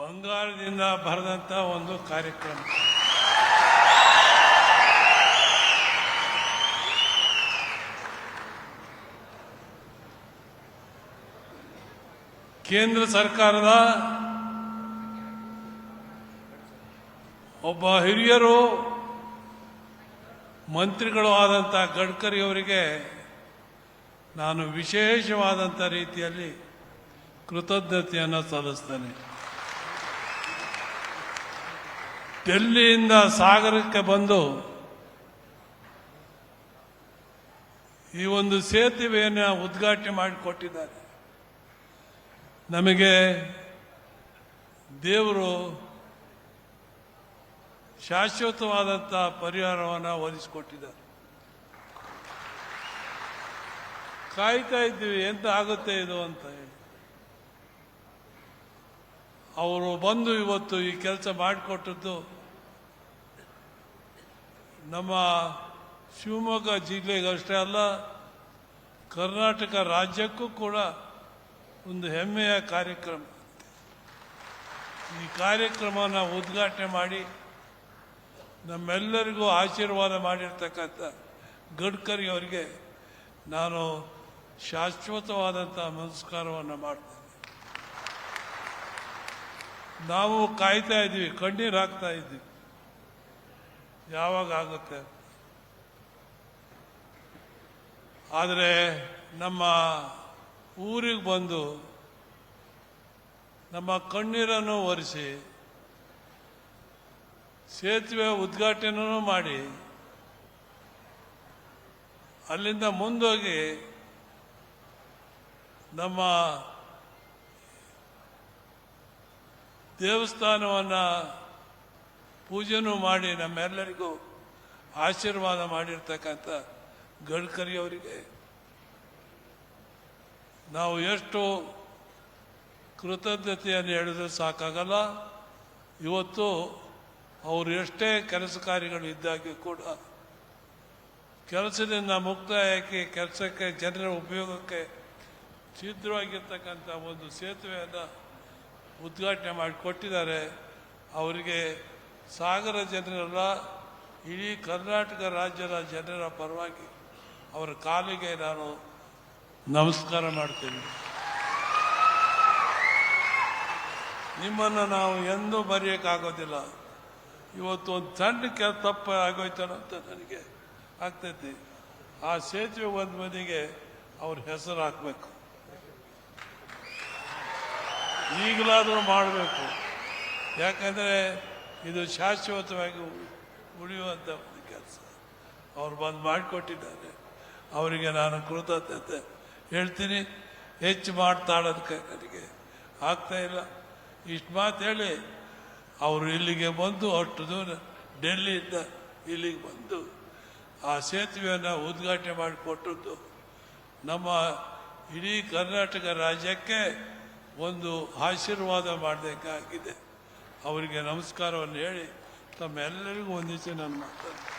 ಬಂಗಾರದಿಂದ ಬರೆದಂಥ ಒಂದು ಕಾರ್ಯಕ್ರಮ. ಕೇಂದ್ರ ಸರ್ಕಾರದ ಒಬ್ಬ ಹಿರಿಯರು ಮಂತ್ರಿಗಳು ಆದಂಥ ಗಡ್ಕರಿ ಅವರಿಗೆ ನಾನು ವಿಶೇಷವಾದಂಥ ರೀತಿಯಲ್ಲಿ ಕೃತಜ್ಞತೆಯನ್ನು ಸಲ್ಲಿಸ್ತೇನೆ. ಡೆಲ್ಲಿಯಿಂದ ಸಾಗರಕ್ಕೆ ಬಂದು ಈ ಒಂದು ಸೇತುವೆಯನ್ನು ಉದ್ಘಾಟನೆ ಮಾಡಿಕೊಟ್ಟಿದ್ದಾರೆ. ನಮಗೆ ದೇವರು ಶಾಶ್ವತವಾದಂಥ ಪರಿಹಾರವನ್ನು ಒದಗಿಸಿಕೊಟ್ಟಿದ್ದಾರೆ. ಕಾಯ್ತಾ ಇದ್ದೀವಿ ಎಂತ ಆಗುತ್ತೆ ಇದು ಅಂತ ಹೇಳಿ. ಅವರು ಬಂದು ಇವತ್ತು ಈ ಕೆಲಸ ಮಾಡಿಕೊಟ್ಟದ್ದು ನಮ್ಮ ಶಿವಮೊಗ್ಗ ಜಿಲ್ಲೆಗೆ ಅಷ್ಟೇ ಅಲ್ಲ, ಕರ್ನಾಟಕ ರಾಜ್ಯಕ್ಕೂ ಕೂಡ ಒಂದು ಹೆಮ್ಮೆಯ ಕಾರ್ಯಕ್ರಮ. ಈ ಕಾರ್ಯಕ್ರಮನ ಉದ್ಘಾಟನೆ ಮಾಡಿ ನಮ್ಮೆಲ್ಲರಿಗೂ ಆಶೀರ್ವಾದ ಮಾಡಿರ್ತಕ್ಕಂಥ ಗಡ್ಕರಿ ಅವರಿಗೆ ನಾನು ಶಾಶ್ವತವಾದಂಥ ನಮಸ್ಕಾರವನ್ನು ಮಾಡ್ತೇನೆ. ನಾವು ಕಾಯ್ತಾ ಇದ್ದೀವಿ, ಕಣ್ಣೀರು ಹಾಕ್ತಾ ಇದ್ದೀವಿ, ಯಾವಾಗ ಆಗುತ್ತೆ. ಆದರೆ ನಮ್ಮ ಊರಿಗೆ ಬಂದು ನಮ್ಮ ಕಣ್ಣೀರನ್ನು ಒರೆಸಿ ಸೇತುವೆ ಉದ್ಘಾಟನೆಯೂ ಮಾಡಿ ಅಲ್ಲಿಂದ ಮುಂದೋಗಿ ನಮ್ಮ ದೇವಸ್ಥಾನವನ್ನು ಪೂಜೆನೂ ಮಾಡಿ ನಮ್ಮೆಲ್ಲರಿಗೂ ಆಶೀರ್ವಾದ ಮಾಡಿರ್ತಕ್ಕಂಥ ಗಡ್ಕರಿ ಅವರಿಗೆ ನಾವು ಎಷ್ಟು ಕೃತಜ್ಞತೆಯನ್ನು ಹೇಳಿದ್ರೆ ಸಾಕಾಗಲ್ಲ. ಇವತ್ತು ಅವರು ಎಷ್ಟೇ ಕೆಲಸ ಕಾರ್ಯಗಳು ಇದ್ದಾಗಿ ಕೂಡ ಕೆಲಸದಿಂದ ಮುಕ್ತಾಯಕ್ಕೆ ಕೆಲಸಕ್ಕೆ ಜನರ ಉಪಯೋಗಕ್ಕೆ ಸಿದ್ಧವಾಗಿರ್ತಕ್ಕಂಥ ಒಂದು ಸೇತುವೆಯನ್ನು ಉದ್ಘಾಟನೆ ಮಾಡಿಕೊಟ್ಟಿದ್ದಾರೆ. ಅವರಿಗೆ ಸಾಗರ ಜನರೆಲ್ಲ, ಇಡೀ ಕರ್ನಾಟಕ ರಾಜ್ಯದ ಜನರ ಪರವಾಗಿ ಅವರ ಕಾಲಿಗೆ ನಾನು ನಮಸ್ಕಾರ ಮಾಡ್ತೀನಿ. ನಿಮ್ಮನ್ನು ನಾವು ಎಂದೂ ಮರೆಯೋಕ್ಕಾಗೋದಿಲ್ಲ. ಇವತ್ತು ಒಂದು ಸಣ್ಣ ತಪ್ಪು ಆಗೋಯ್ತಾನೋ ಅಂತ ನನಗೆ ಆಗ್ತೈತಿ. ಆ ಸೇತುವೆ ಒಂದು ಮನೆಗೆ ಅವ್ರ ಹೆಸರು ಹಾಕಬೇಕು, ಈಗಲಾದರೂ ಮಾಡಬೇಕು. ಯಾಕಂದರೆ ಇದು ಶಾಶ್ವತವಾಗಿ ಉಳಿಯುವಂಥ ಒಂದು ಕೆಲಸ ಅವ್ರು ಬಂದು ಮಾಡಿಕೊಟ್ಟಿದ್ದಾರೆ. ಅವರಿಗೆ ನಾನು ಕೃತಜ್ಞತೆ ಹೇಳ್ತೀನಿ. ಹೆಚ್ಚು ಮಾತಾಡೋದಕ್ಕೆ ನನಗೆ ಆಗ್ತಾಯಿಲ್ಲ. ಇಷ್ಟು ಮಾತು ಹೇಳಿ ಅವರು ಇಲ್ಲಿಗೆ ಬಂದು ಅಷ್ಟು ದೂರ ಡೆಲ್ಲಿಯಿಂದ ಇಲ್ಲಿಗೆ ಬಂದು ಆ ಸೇತುವೆಯನ್ನು ಉದ್ಘಾಟನೆ ಮಾಡಿಕೊಟ್ಟದ್ದು ನಮ್ಮ ಇಡೀ ಕರ್ನಾಟಕ ರಾಜ್ಯಕ್ಕೆ ಒಂದು ಆಶೀರ್ವಾದ ಮಾಡಬೇಕಾಗಿದೆ. ಅವರಿಗೆ ನಮಸ್ಕಾರವನ್ನು ಹೇಳಿ ತಮ್ಮೆಲ್ಲರಿಗೂ ವಂದಿಸಿ ನಾನು ಮಾತಾಡ್ತೀನಿ.